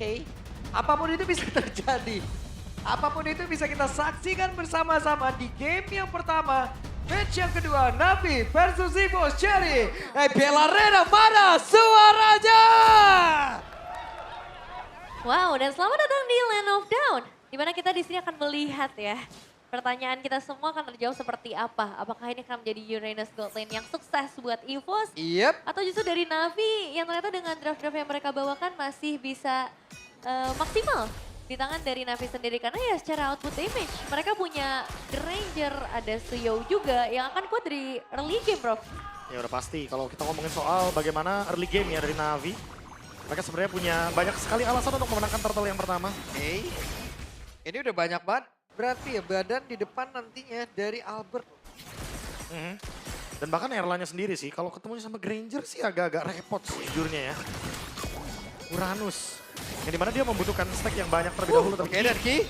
Oke, apapun itu bisa terjadi. Apapun itu bisa kita saksikan bersama-sama di game yang pertama. Match yang kedua, Navi versus Evos Cherry. Bella Rena, mana suaranya? Wow, dan selamat datang di Land of Dawn. Dimana kita di sini akan melihat ya. Pertanyaan kita semua akan terjawab seperti apa. Apakah ini akan menjadi Uranus Gold Lane yang sukses buat EVOS? Yep. Atau justru dari Navi yang ternyata dengan draft-draft yang mereka bawakan masih bisa maksimal di tangan dari Navi sendiri. Karena ya secara output damage, mereka punya Granger, ada Suyo juga yang akan kuat dari early game, bro. Ya udah pasti, kalau kita ngomongin soal bagaimana early game ya dari Navi, mereka sebenarnya punya banyak sekali alasan untuk memenangkan turtle yang pertama. Oke, ini udah banyak banget. Berarti ya badan di depan nantinya dari Albert. Dan bahkan Erlanya sendiri sih, kalau ketemunya sama Granger sih agak-agak repot sejujurnya ya. Uranus, yang dimana dia membutuhkan stack yang banyak terlebih dahulu. Oke, dan Ki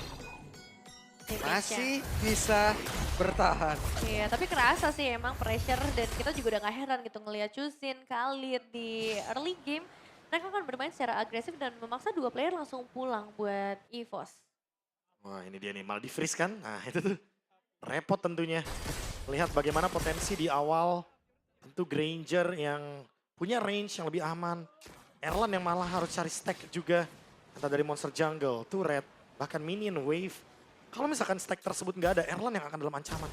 masih bisa bertahan. Iya, tapi kerasa sih emang pressure dan kita juga udah gak heran gitu ngeliat Chusin, Khalid di early game. Mereka akan bermain secara agresif dan memaksa dua player langsung pulang buat EVOS. Wah ini dia nih, malah di-freeze kan? Nah itu tuh repot tentunya. Lihat bagaimana potensi di awal, tentu Granger yang punya range yang lebih aman. Erlan yang malah harus cari stack juga. Entah dari monster jungle, turret, bahkan minion, wave. Kalau misalkan stack tersebut nggak ada, Erlan yang akan dalam ancaman.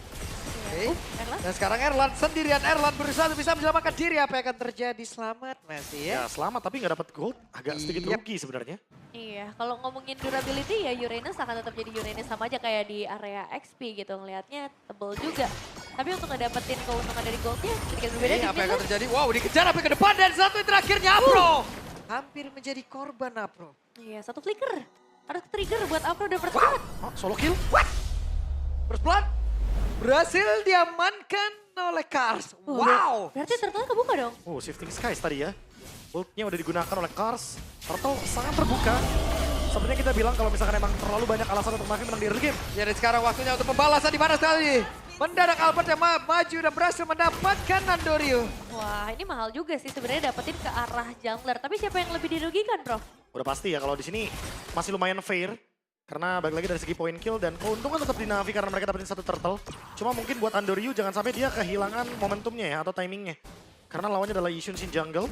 Oke. Erlan? Dan sekarang Erlan sendirian. Erlan berusaha untuk bisa menyelamatkan diri. Apa yang akan terjadi? Selamat masih ya. Ya selamat tapi nggak dapat gold, agak sedikit Yep. rugi sebenarnya. Iya, kalau ngomongin durability ya Uranus akan tetap jadi Uranus sama aja kayak di area XP gitu. Ngelihatnya tebel juga. Tapi untuk ngedapetin keuntungan dari goldnya sedikit berbeda. Ini di apa yang akan Midlands. terjadi? Wow, dikejar sampai ke depan dan satu yang terakhirnya Apro. Hampir menjadi korban Apro. Iya, satu flicker. Harus trigger buat Afro dan percepat. Oh, solo kill? First blood berhasil diamankan oleh Kars. Wow. Berarti turtle kebuka dong. Oh, Shifting Skies tadi ya. Ultnya udah digunakan oleh Kars. Turtle sangat terbuka. Sepertinya kita bilang kalau misalkan emang terlalu banyak alasan untuk Navi menang di early game. Jadi sekarang waktunya untuk pembalasan di mana sekali. Mendadak Albert yang maju dan berhasil mendapatkan Nandorio. Wah, ini mahal juga sih sebenarnya dapetin ke arah jungler. Tapi siapa yang lebih dirugikan, bro? Udah pasti ya kalau di sini masih lumayan fair. Karena balik lagi dari segi point kill dan keuntungan tetap di Navi karena mereka dapetin satu turtle. Cuma mungkin buat Andoryu jangan sampai dia kehilangan momentumnya ya atau timingnya. Karena lawannya adalah Yishun Shin Jungle.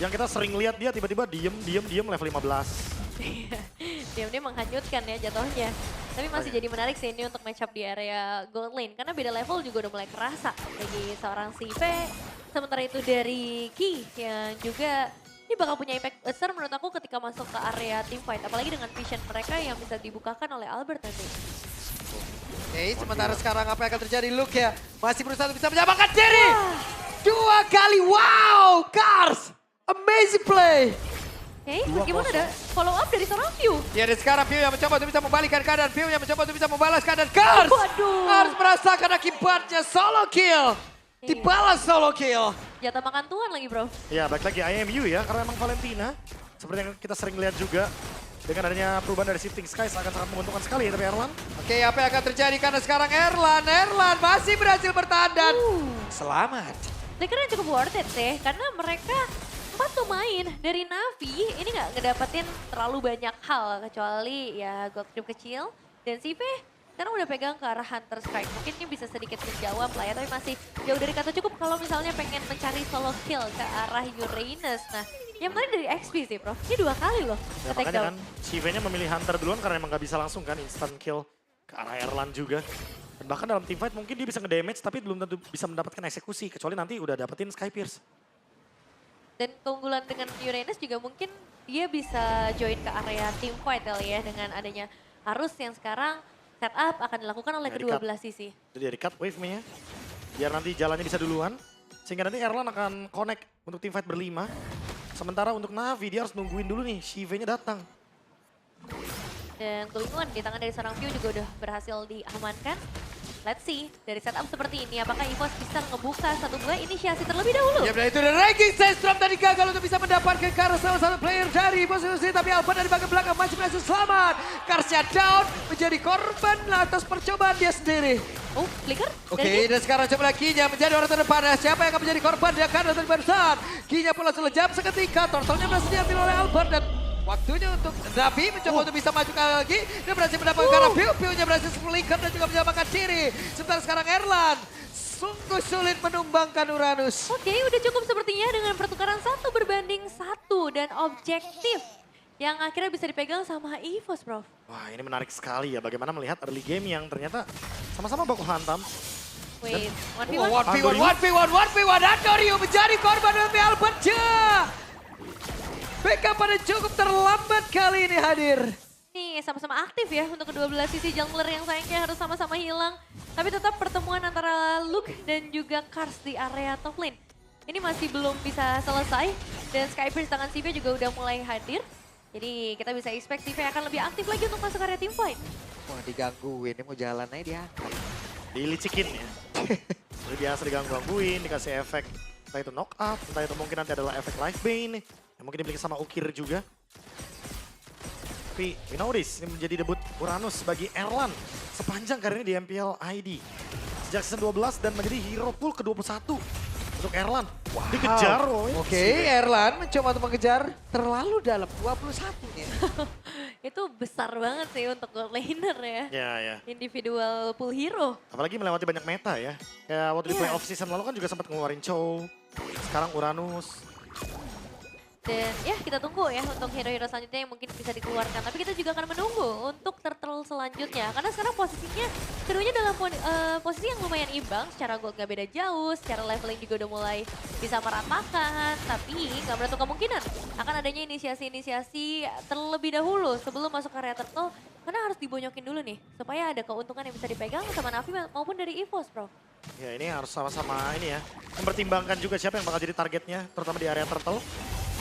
Yang kita sering lihat dia tiba-tiba diem level 15. Dia menghanyutkan ya jatuhnya. Tapi masih jadi menarik sih ini untuk match up di area gold lane. Karena beda level juga udah mulai kerasa bagi seorang Sive. Sementara itu dari Ki yang juga ini bakal punya impact besar menurut aku ketika masuk ke area team fight. Apalagi dengan vision mereka yang bisa dibukakan oleh Albert nanti. Oke, sementara sekarang apa yang akan terjadi? Luke ya masih berusaha untuk bisa menyamakan diri. Dua kali, wow, Kars. Amazing play. Oke, meskipun ada follow up dari seorang View. Ya, dan sekarang View yang mencoba untuk bisa membalikan keadaan. View yang mencoba untuk bisa membalas keadaan. Kars Waduh. harus merasakan akibatnya solo kill. Dibalas solo kill. Jatah makan tuan lagi, bro. Ya balik lagi IMU ya karena emang Valentina. Seperti yang kita sering lihat juga. Dengan adanya perubahan dari Shifting Skies akan sangat menguntungkan sekali ya tapi Erlan. Oke, apa yang akan terjadi karena sekarang Erlan masih berhasil bertahan dan selamat. Flickernya cukup worth it sih, karena mereka 4 pemain dari Navi ini nggak ngedapetin terlalu banyak hal kecuali ya gold creep kecil dan Sive sekarang udah pegang ke arah Hunter Strike. Mungkin ini bisa sedikit menjawab lah ya, tapi masih jauh dari kata cukup kalau misalnya pengen mencari solo kill ke arah Uranus. Nah, yang menarik dari XP sih, bro. Ini 2 kali loh Ya, ke take makanya down. kan Sive-nya memilih Hunter duluan karena emang gak bisa langsung kan instant kill ke arah Erlan juga. Dan bahkan dalam teamfight mungkin dia bisa nge-damage tapi belum tentu bisa mendapatkan eksekusi. Kecuali nanti udah dapetin Sky Pierce. Dan keunggulan dengan Uranus juga mungkin dia bisa join ke area team fight kali ya dengan adanya arus yang sekarang setup akan dilakukan oleh Ya, kedua di-cut. belah sisi. Jadi dari cut wave-nya biar nanti jalannya bisa duluan. Sehingga nanti Erlan akan connect untuk teamfight berlima. Sementara untuk Navi dia harus nungguin dulu nih Sive-nya datang. Dan keuntungan di tangan dari seorang View juga udah berhasil diamankan. Let's see, dari setup seperti ini apakah EVOS bisa ngebuka satu buah inisiasi terlebih dahulu? Ya, benar itu dan ranking Sandstorm tadi gagal untuk bisa mendapatkan Kars salah satu player dari posisi. Tapi Albert dari bagian belakang masih berhasil selamat. Karsnya down menjadi korban atas percobaan dia sendiri. Oh, flicker? Oke, dan sekarang coba Kinya menjadi orang terdepan. Siapa yang akan menjadi korban? Dia akan dari barusan. Kinya pun langsung lejam seketika. Tortolnya berhasil diambil oleh Albert dan Waktunya untuk Navi mencoba untuk bisa maju lagi. Dia berhasil mendapatkan karena Piu-Piunya berhasil flicker dan juga menyelamatkan diri. Sementara sekarang Erlan sungguh sulit menumbangkan Uranus. Oke, udah cukup sepertinya dengan pertukaran 1 berbanding 1 dan objektif yang akhirnya bisa dipegang sama EVOS, Bro. Wah, ini menarik sekali ya bagaimana melihat early game yang ternyata sama-sama baku hantam. Wait, 1v1. 1v1. Andorio menjadi korban demi Albertja. Backup pada cukup terlambat kali ini hadir. Nih sama-sama aktif ya untuk kedua belah sisi jungler yang sayangnya harus sama-sama hilang. Tapi tetap pertemuan antara Luke dan juga Kars di area top lane. Ini masih belum bisa selesai dan Skypierce tangan CV juga udah mulai hadir. Jadi kita bisa expect CV akan lebih aktif lagi untuk masuk area teamfight. Wah digangguin, ini mau jalan aja dia. Dilicikin ya. Seperti biasa digangguin, dikasih efek. Entah itu knock up, entah itu mungkin nanti adalah efek life bane. Yang mungkin dimiliki sama Ukir juga. Tapi we know this, ini menjadi debut Uranus bagi Erlan. Sepanjang karirnya di MPL ID. Sejak season 12 dan menjadi hero pool ke-21. Untuk Erlan. Dikejar. Oke, Erlan mencoba untuk mengejar terlalu dalam 21 nya. Itu besar banget sih untuk gold laner ya. Ya. Individual pool hero. Apalagi melewati banyak meta ya. Kayak waktu di playoff season lalu kan juga sempat ngeluarin Chow. Sekarang Uranus. Dan ya kita tunggu ya untuk hero-hero selanjutnya yang mungkin bisa dikeluarkan. Tapi kita juga akan menunggu untuk turtle selanjutnya. Karena sekarang posisinya keduanya dalam posisi yang lumayan imbang. Secara gold gak beda jauh, secara leveling juga udah mulai bisa meratakan. Tapi gak menutup kemungkinan akan adanya inisiasi-inisiasi terlebih dahulu sebelum masuk area turtle. Karena harus dibonyokin dulu nih supaya ada keuntungan yang bisa dipegang sama Navi maupun dari EVOS, Bro. Ya ini harus sama-sama ini ya. Mempertimbangkan juga siapa yang bakal jadi targetnya, terutama di area turtle.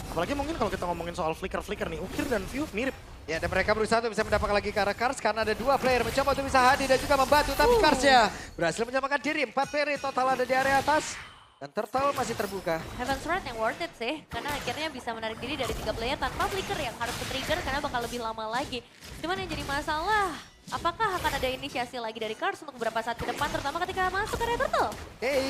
Apalagi mungkin kalau kita ngomongin soal flicker-flicker nih, Ukir dan View mirip. Ya, dan mereka berusaha untuk bisa mendapatkan lagi ke arah Kars karena ada 2 player mencoba untuk bisa hadir dan juga membantu. Tapi Karsnya berhasil menyelamatkan diri. 4 player total ada di area atas. Dan turtle masih terbuka. Heaven's Wrath yang worth it sih, karena akhirnya bisa menarik diri dari 3 player tanpa flicker yang harus ke-trigger karena bakal lebih lama lagi. Cuman yang jadi masalah, apakah akan ada inisiasi lagi dari Kars untuk beberapa saat ke depan, terutama ketika masuk area turtle?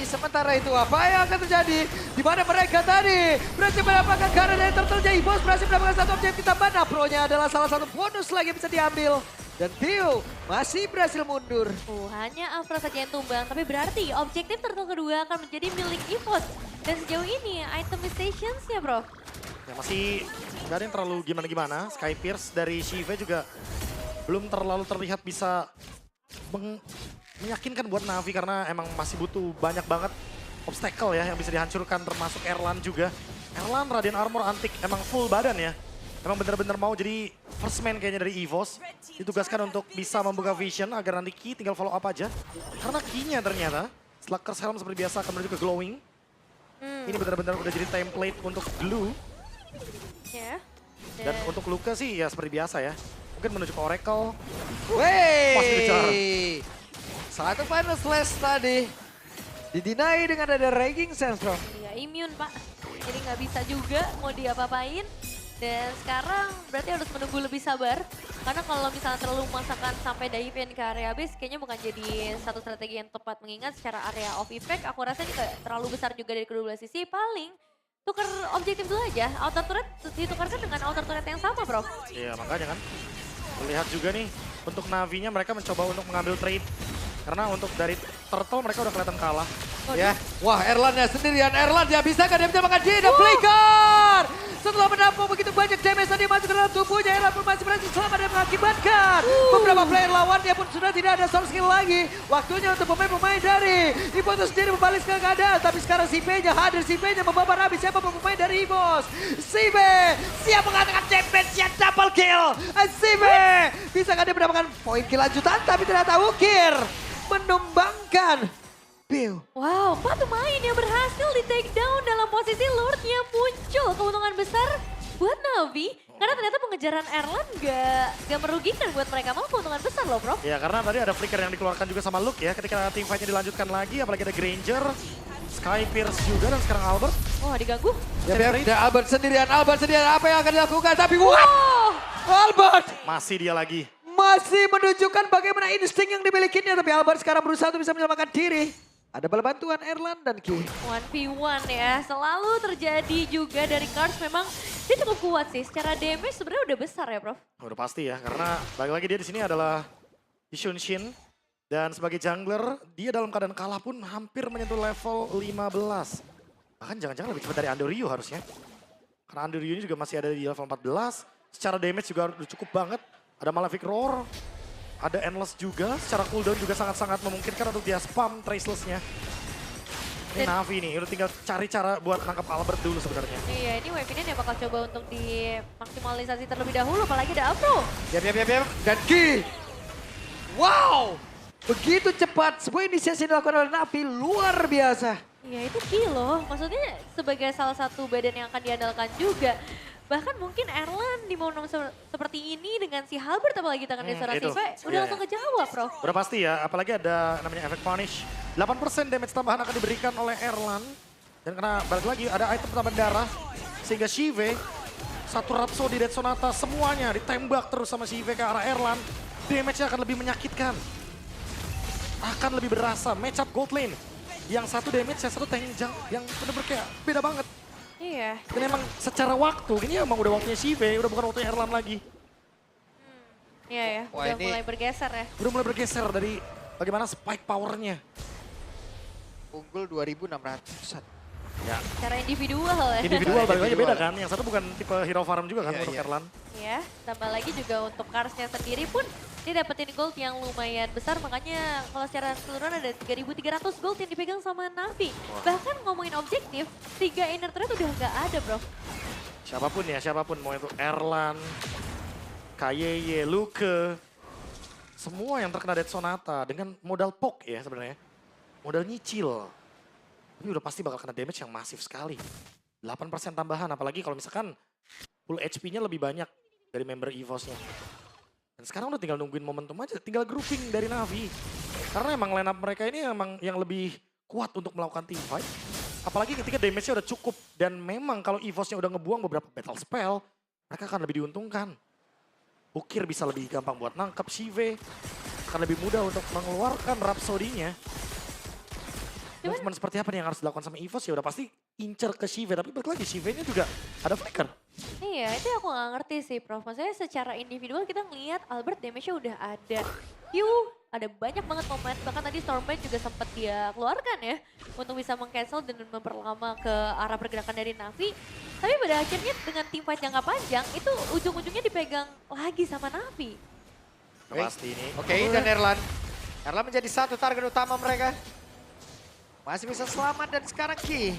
Sementara itu apa yang akan terjadi? Di mana mereka tadi berhasil mendapatkan karena dari turtle jadi bos berhasil mendapatkan 1 objektif tambahan. Pro-nya adalah salah satu bonus lagi yang bisa diambil. Dan Theo masih berhasil mundur. Hanya Afra saja yang tumbang, tapi berarti objektif turtle kedua akan menjadi milik EVOS. Dan sejauh ini item stations ya, Bro. Ya masih nggak ada yang terlalu gimana-gimana. Skypierce dari Shiva juga belum terlalu terlihat bisa meyakinkan buat Navi karena emang masih butuh banyak banget obstacle ya yang bisa dihancurkan, termasuk Erlan juga. Erlan Radiant Armor Antik emang full badan ya. Emang bener-bener mau jadi first man kayaknya dari EVOS. Ditugaskan untuk bisa membuka vision agar nanti Ki tinggal follow up aja. Karena Ki-nya ternyata setelah Curse Helm seperti biasa akan menuju ke Glowing. Ini benar-benar udah jadi template untuk Glue. Ya. Dan untuk Luka sih ya seperti biasa ya. Mungkin menuju ke Oracle. Pasti dikejar. Satu final slash tadi. Didinai dengan ada Raging Sense, Bro. Ya immune, Pak. Jadi nggak bisa juga mau diapa-apain. Dan sekarang berarti harus menunggu lebih sabar. Karena kalau misalnya terlalu memaksakan sampai dive-in ke area base, kayaknya bukan jadi satu strategi yang tepat. Mengingat secara area of effect, aku rasa ini gak terlalu besar juga dari kedua belah sisi. Paling tuker objektif dulu aja. Outer turret ditukarkan dengan outer turret yang sama, Bro. Iya makanya kan. Terlihat juga nih untuk Navi-nya mereka mencoba untuk mengambil trade. Karena untuk dari Turtle mereka udah kelihatan kalah. Ya, wah Erlannya sendirian. Erlan dia bisa kan dia menyelamatkan dia dan flicker. Setelah menampung begitu banyak damage tadi masuk ke dalam tubuhnya, Erlan pun masih berhasil selamat dan mengakibatkan beberapa player lawannya pun sudah tidak ada source skill lagi. Waktunya untuk pemain-pemain dari Ibo itu sendiri membalik ke keadaan. Tapi sekarang si P-nya hadir, si P-nya membabar habis siapa pemain dari Ibos. Si P siap mengatakan damage yang double kill. Si P bisa kan dia mendapatkan poin kill lanjutan tapi ternyata Ukir menumbangkan Bill. Wow, 4 pemain yang berhasil di take down dalam posisi Lord-nya muncul. Keuntungan besar buat Navi. Karena ternyata pengejaran Erlan gak merugikan buat mereka. Malah keuntungan besar loh, Bro. Ya karena tadi ada flicker yang dikeluarkan juga sama Luke ya. Ketika team fight-nya dilanjutkan lagi, apalagi ada Granger, Skypierce juga dan sekarang Albert. Wah, diganggu. Ya, Albert sendirian apa yang akan dilakukan? Tapi what? Albert Masih dia lagi. masih menunjukkan bagaimana insting yang dimilikinya. Tapi Albert sekarang berusaha untuk bisa menyelamatkan diri. Ada bala bantuan Erlan dan Ki. 1v1 ya, selalu terjadi juga dari Kars. Memang dia cukup kuat sih. Secara damage sebenarnya udah besar ya, Prof. Udah pasti ya, karena balik lagi dia di sini adalah Shin. Dan sebagai jungler, dia dalam keadaan kalah pun hampir menyentuh level 15. Bahkan jangan-jangan lebih cepat dari Andoryu harusnya. Karena Andoryu ini juga masih ada di level 14. Secara damage juga udah cukup banget. Ada Malefic Roar, ada Endless juga. Secara cooldown juga sangat-sangat memungkinkan untuk dia spam Traceless-nya. Ini Navi nih, udah tinggal cari cara buat nangkap Albert dulu sebenarnya. Iya, ini wave ini dia bakal coba untuk dimaksimalisasi terlebih dahulu, apalagi ada Afro. Yap. Dan Ki. Wow. Begitu cepat sebuah inisiasi dilakukan oleh Navi luar biasa. Iya, itu Ki loh. Maksudnya sebagai salah satu badan yang akan diandalkan juga. Bahkan mungkin Erlan di momen seperti ini dengan si Halbert apalagi tangan Desora itu. Siva udah langsung kejawab, Prof. Udah pasti ya, apalagi ada namanya efek punish. 8% damage tambahan akan diberikan oleh Erlan. Dan karena balik lagi ada item pertambahan darah. Sehingga Shive, satu Rhapsody, Dead Sonata, semuanya ditembak terus sama Shive ke arah Erlan. Damage-nya akan lebih menyakitkan. Akan lebih berasa, match up gold lane. Yang satu damage, yang satu tank yang bener-bener kayak beda banget. Iya. Dan emang secara waktu, ini emang udah waktunya Shive, udah bukan waktunya Erlan lagi. Iya ya, Wah, udah ini mulai bergeser ya. Udah mulai bergeser dari bagaimana spike powernya. unggul 2.600-an. Ya. Secara individual ya. Individual balik lagi Individual. beda kan, yang satu bukan tipe hero farm juga kan Iya, untuk iya. Erlan. Ya, tambah lagi juga untuk Karsnya sendiri pun dia dapetin gold yang lumayan besar. Makanya kalau secara keseluruhan ada 3.300 gold yang dipegang sama Navi. Bahkan ngomongin objektif, 3 inner turret udah nggak ada, Bro. Siapapun mau itu Erlan, KYY, Luke, semua yang terkena Dead Sonata dengan modal poke ya sebenarnya. Modal nyicil. Tapi udah pasti bakal kena damage yang masif sekali. 8% tambahan, apalagi kalau misalkan full HP-nya lebih banyak dari member EVOS-nya. Dan sekarang udah tinggal nungguin momentum aja, tinggal grouping dari Navi. Karena emang line up mereka ini emang yang lebih kuat untuk melakukan team fight. Apalagi ketika damage-nya udah cukup. Dan memang kalau EVOS-nya udah ngebuang beberapa battle spell, mereka akan lebih diuntungkan. Ukir bisa lebih gampang buat nangkep Shive. Akan lebih mudah untuk mengeluarkan Rhapsody-nya. Movement seperti apa nih yang harus dilakukan sama EVOS ya udah pasti incer ke Shive. Tapi balik lagi Shive-nya juga ada flicker. Iya, itu aku nggak ngerti sih, Prof. Maksudnya secara individual kita ngelihat Albert damage-nya udah ada. Ada banyak banget momen, bahkan tadi Stormbite juga sempat dia keluarkan ya. Untuk bisa meng-cancel dan memperlama ke arah pergerakan dari Navi. Tapi pada akhirnya dengan team fight jangka panjang, itu ujung-ujungnya dipegang lagi sama Navi. Pasti ini. Oke, dan Erlan. Erlan menjadi satu target utama mereka. Masih bisa selamat dan sekarang Ki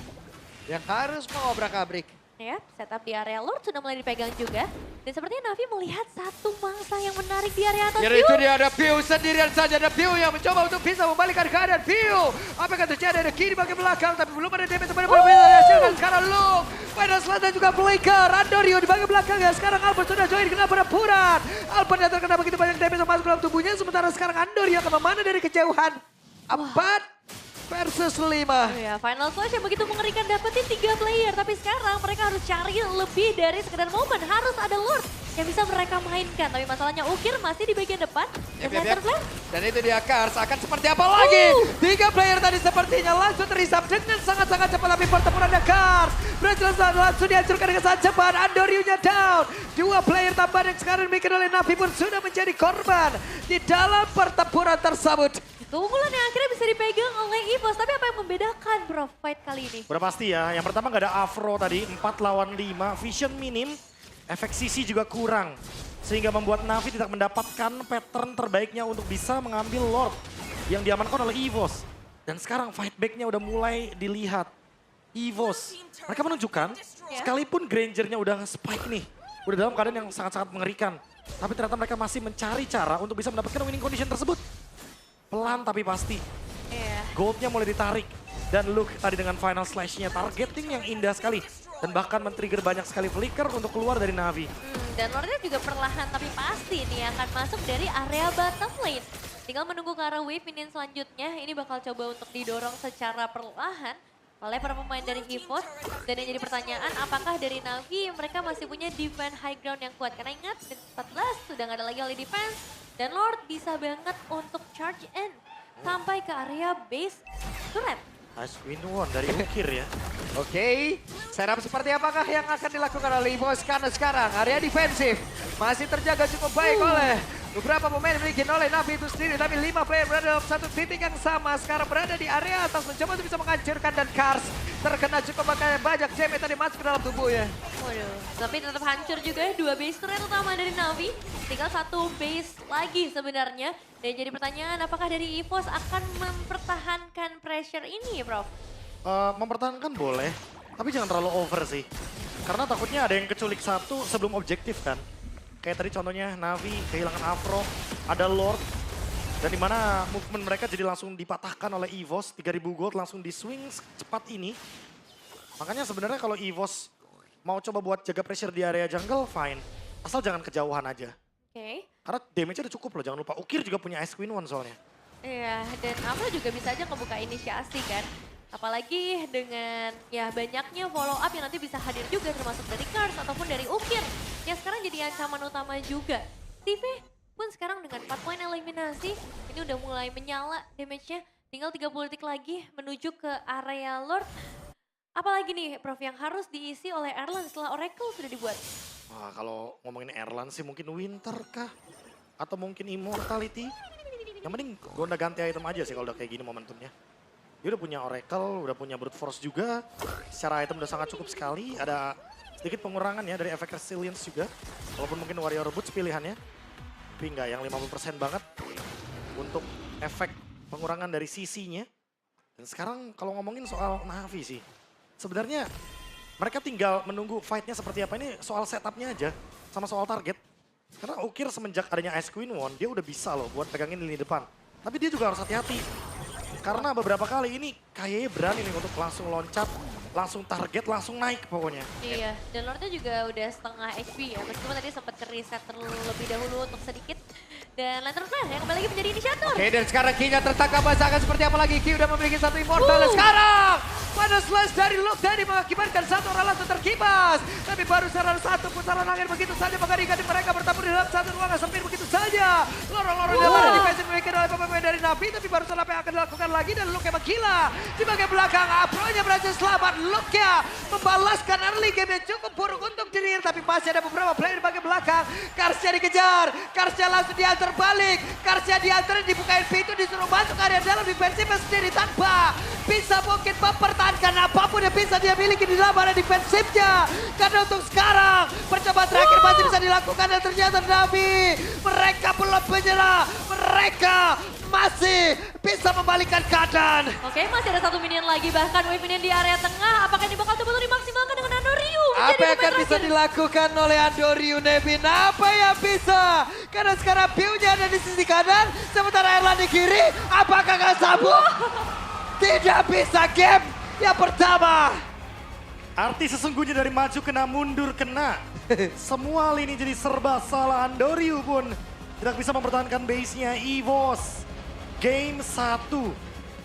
yang harus mengobrak-abrik. Ya, setup di area Lord sudah mulai dipegang juga. Dan sepertinya Navi melihat satu mangsa yang menarik di area atas. Itu dia ada Piu sendirian saja. Ada Piu yang mencoba untuk bisa membalikkan keadaan Piu. Apa yang terjadi? Ada Ki di bagian belakang tapi belum ada damage benar-benar bisa dihasilkan. Sekarang Luke, Final Selatan juga Flicker. Andoryu di bagian belakang ya. Sekarang Albert sudah join kena perampuran. Albert yang terkena begitu banyak damage yang masuk dalam tubuhnya. Sementara sekarang Andoryu akan memanah dari kejauhan. 4 versus 5. Ya, Final Flash yang begitu mengerikan dapetin 3 player. Tapi sekarang mereka harus cari lebih dari sekedar momen. Harus ada Lord yang bisa mereka mainkan. Tapi masalahnya Ukir masih di bagian depan. Dan center flare. Dan itu dia Kars akan seperti apa lagi? 3 player tadi sepertinya langsung terisap dengan sangat-sangat cepat. Tapi pertempurannya Kars berhasil langsung dihancurkan dengan sangat cepat. Andoryu-nya down. 2 player tambahan yang sekarang dimiliki oleh Navi pun sudah menjadi korban di dalam pertempuran tersebut. Keunggulan yang akhirnya bisa dipegang oleh EVOS. Tapi apa yang membedakan, Bro, fight kali ini? Udah pasti ya, yang pertama gak ada Afro tadi, 4 lawan 5, vision minim, efek CC juga kurang. Sehingga membuat Navi tidak mendapatkan pattern terbaiknya untuk bisa mengambil Lord yang diamankan oleh EVOS. Dan sekarang fight back-nya udah mulai dilihat. EVOS, mereka menunjukkan sekalipun Granger-nya udah spike nih, udah dalam keadaan yang sangat-sangat mengerikan. Tapi ternyata mereka masih mencari cara untuk bisa mendapatkan winning condition tersebut. Pelan tapi pasti. Goldnya mulai ditarik. Dan Luke tadi dengan final slash-nya targeting yang indah sekali. Dan bahkan men-trigger banyak sekali flicker untuk keluar dari Navi. Dan Lordnya juga perlahan tapi pasti nih akan masuk dari area bottom lane. Tinggal menunggu ke arah wave minion selanjutnya. Ini bakal coba untuk didorong secara perlahan oleh para pemain dari EVOS. Dan yang jadi pertanyaan, apakah dari Navi mereka masih punya defense high ground yang kuat? Karena ingat, 14 sudah nggak ada lagi oleh defense. Dan Lord bisa banget untuk charge in sampai ke area base turret. Nice win one dari Ukir ya. Oke, setup seperti apakah yang akan dilakukan oleh EVOS? Karena sekarang area defensif masih terjaga cukup baik oleh beberapa pemain dimiliki oleh Navi itu sendiri. Tapi 5 player berada dalam satu titik yang sama. Sekarang berada di area atas mencoba untuk bisa menghancurkan dan Kars terkena cukup banyak damage tadi masuk ke dalam tubuhnya. Waduh, tapi tetap hancur juga ya, 2 base turret utama dari Navi. Tinggal 1 base lagi sebenarnya. Dan jadi pertanyaan, apakah dari EVOS akan mempertahankan pressure ini, Prof? Mempertahankan boleh, tapi jangan terlalu over sih. Karena takutnya ada yang keculik satu sebelum objektif kan. Kayak tadi contohnya Navi kehilangan Afro, ada Lord. Dan dimana movement mereka jadi langsung dipatahkan oleh EVOS, 3000 gold langsung di swing cepat ini. Makanya sebenarnya kalau EVOS mau coba buat jaga pressure di area jungle, fine. Asal jangan kejauhan aja. Oke. Karena damage-nya udah cukup loh, jangan lupa. Ukir juga punya Ice Queen One soalnya. Iya, dan Afro juga bisa aja kebuka inisiasi kan. Apalagi dengan ya banyaknya follow up yang nanti bisa hadir juga termasuk dari Kars ataupun dari Ukir. Yang sekarang jadi ancaman utama juga. TV pun sekarang dengan 4 poin eliminasi, ini udah mulai menyala damage-nya. Tinggal 30 detik lagi menuju ke area Lord. Apalagi nih Prof yang harus diisi oleh Erlan setelah Oracle sudah dibuat? Wah, kalau ngomongin Erlan sih mungkin Winter kah? Atau mungkin Immortality? Yang penting gonta ganti item aja sih kalau udah kayak gini momentumnya. Dia udah punya Oracle, udah punya Brute Force juga. Secara item udah sangat cukup sekali. Ada sedikit pengurangan ya dari efek Resilience juga. Walaupun mungkin Warrior Boots pilihannya. Tapi enggak yang 50% banget untuk efek pengurangan dari CC-nya. Dan sekarang kalau ngomongin soal Navi sih. Sebenarnya mereka tinggal menunggu fight-nya seperti apa. Ini soal setup-nya aja sama soal target. Karena Ukir semenjak adanya Ice Queen One, dia udah bisa loh buat pegangin lini depan. Tapi dia juga harus hati-hati. Karena beberapa kali ini kayaknya berani nih untuk langsung loncat, langsung target, langsung naik pokoknya. Iya, dan Lordnya juga udah setengah HP ya. Meskipun tadi sempat ke-reset terlebih dahulu untuk sedikit. Dan Lantern Flash yang kembali lagi menjadi inisiator. Oke, dan sekarang Q-nya tertangkap basah akan seperti apa lagi? Q udah memiliki satu Immortal. Dan sekarang pada slash dari Luke Daddy mengakibatkan satu orang langsung terkibas. Tapi baru serangan satu putaran angin begitu saja mengerikan mereka bertemu di dalam satu ruangan sempit begitu saja. Lorong-lorong yang ada defense dimiliki oleh pemain dari Navi. Tapi baru salah apa yang akan dilakukan lagi dan Luke emang gila. Di bagian belakang Afro-nya berhasil selamat. Luke-nya membalaskan early game yang cukup buruk untuk diri. Tapi masih ada beberapa player di bagian belakang. Karsnya dikejar. Karsnya langsung diantar balik. Karsnya diantarin dibukain pintu disuruh masuk area dalam defensifnya sendiri tanpa bisa mungkin mempertahankan apapun yang bisa dia miliki di dalam area defensifnya. Karena untuk sekarang percobaan terakhir masih bisa dilakukan dan ternyata Navi mereka belum menyerah. Mereka masih bisa membalikkan keadaan. Oke, masih ada 1 minion lagi, bahkan wave minion di area tengah. Apakah ini bakal betul-betul dimaksimalkan dengan Andoriu? Apa yang akan bisa dilakukan oleh Andoriu, Nevin? Apa yang bisa? Karena sekarang view-nya ada di sisi kanan, sementara Erlan di kiri. Apakah akan sambung? Tidak bisa game yang pertama. Arti sesungguhnya dari maju kena mundur kena. Semua lini jadi serba salah. Andoriu pun tidak bisa mempertahankan base-nya EVOS. Game 1